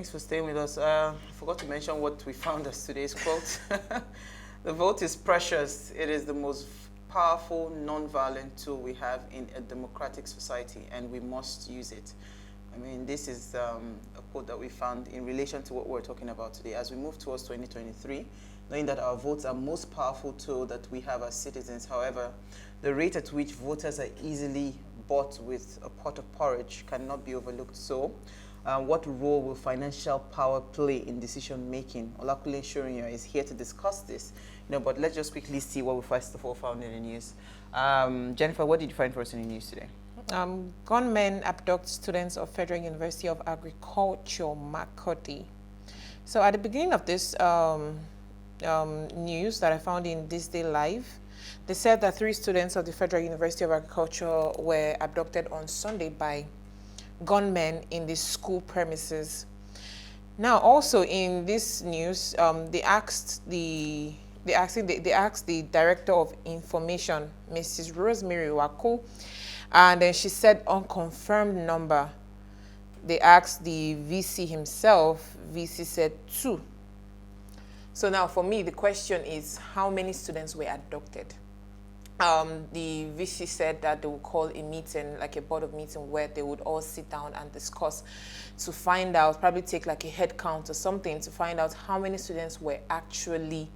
Thanks for staying with us. I forgot to mention what we found as today's quote. The vote is precious. It is the most powerful, non-violent tool we have in a democratic society, and we must use it. I mean, this is a quote that we found in relation to what we're talking about today. As we move towards 2023, knowing that our votes are the most powerful tool that we have as citizens. However, the rate at which voters are easily bought with a pot of porridge cannot be overlooked. So, what role will financial power play in decision making? Olakule Shurinya is here to discuss this. But let's just quickly see what we first of all found in the news. Jennifer, what did you find for us in the news today? Gunmen abduct students of Federal University of Agriculture, Makurdi. So at the beginning of this news that I found in This Day Live, they said that 3 students of the Federal University of Agriculture were abducted on Sunday by gunmen in the school premises. Now, also in this news, they asked the Director of Information, Mrs. Rosemary Wako, and then she said unconfirmed number. They asked the VC himself. VC said 2. So now for me, the question is, how many students were abducted? The VC said that they would call a meeting, like a board of meeting, where they would all sit down and discuss to find out, probably take like a head count or something to find out how many students were actually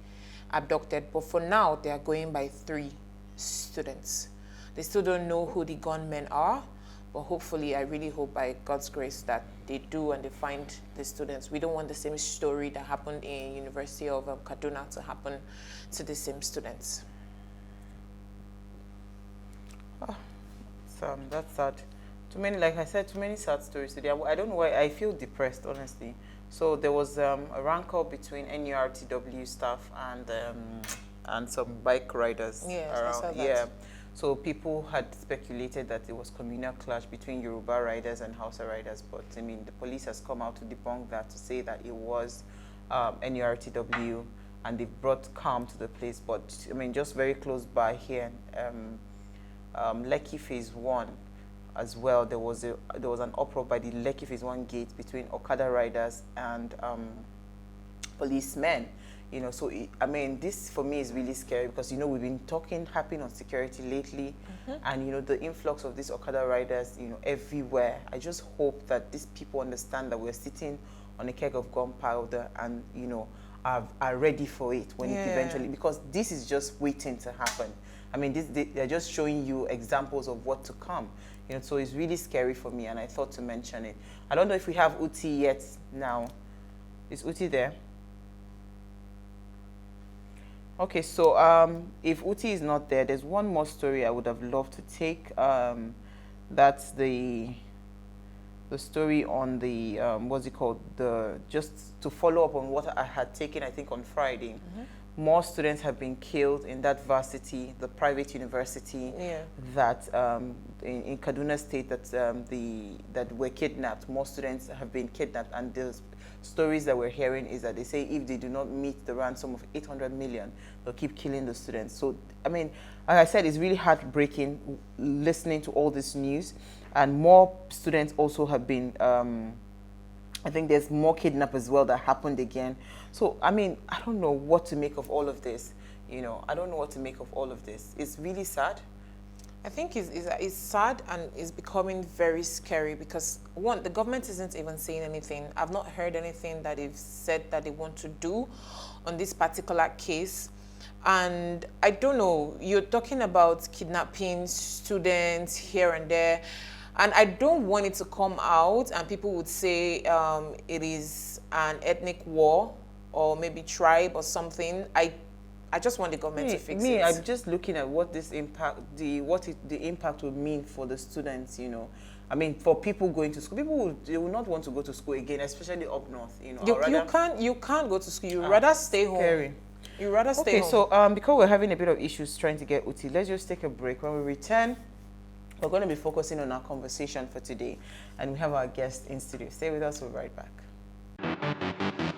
abducted. But for now, they are going by 3 students. They still don't know who the gunmen are, but hopefully, I really hope by God's grace that they do and they find the students. We don't want the same story that happened in University of Kaduna to happen to the same students. Oh, that's sad. Too many, like I said, too many sad stories today. I don't know why I feel depressed, honestly. So there was a rancor between NURTW staff and some bike riders around. Yeah. So people had speculated that it was communal clash between Yoruba riders and Hausa riders, but I mean the police has come out to debunk that, to say that it was NURTW, and they've brought calm to the place. But I mean, just very close by here, Lekki Phase 1 as well, there was an uproar by the Lekki Phase 1 gate between Okada riders and policemen. So I mean, this for me is really scary because we've been harping on security lately, and the influx of these Okada riders, everywhere. I just hope that these people understand that we're sitting on a keg of gunpowder and are ready for it when it eventually, because this is just waiting to happen. I mean, they're just showing you examples of what to come. So it's really scary for me, and I thought to mention it. I don't know if we have Uti yet now. Is Uti there? Okay, so if Uti is not there, there's one more story I would have loved to take. That's the story on the, what's it called? Just to follow up on what I had taken, I think, on Friday. More students have been killed in that varsity, the private university, that in Kaduna State, that were kidnapped. More students have been kidnapped, and the stories that we're hearing is that they say if they do not meet the ransom of 800 million, they'll keep killing the students. So, I mean, like I said, it's really heartbreaking listening to all this news, and more students also have been, I think there's more kidnap as well that happened again. So, I mean, I don't know what to make of all of this. I don't know what to make of all of this. It's really sad. I think it's sad, and it's becoming very scary because, one, the government isn't even saying anything. I've not heard anything that they've said that they want to do on this particular case. And I don't know, you're talking about kidnapping students here and there, and I don't want it to come out and people would say it is an ethnic war or maybe tribe or something. I just want the government to fix it. I'm just looking at what this impact, the impact would mean for the students. I mean, for people going to school, they will not want to go to school again, especially up north. You can't go to school. You rather stay home. Scary. You rather stay home. Okay, so because we're having a bit of issues trying to get Uti, let's just take a break. When we return, we're going to be focusing on our conversation for today, and we have our guest in studio. Stay with us. We'll be right back.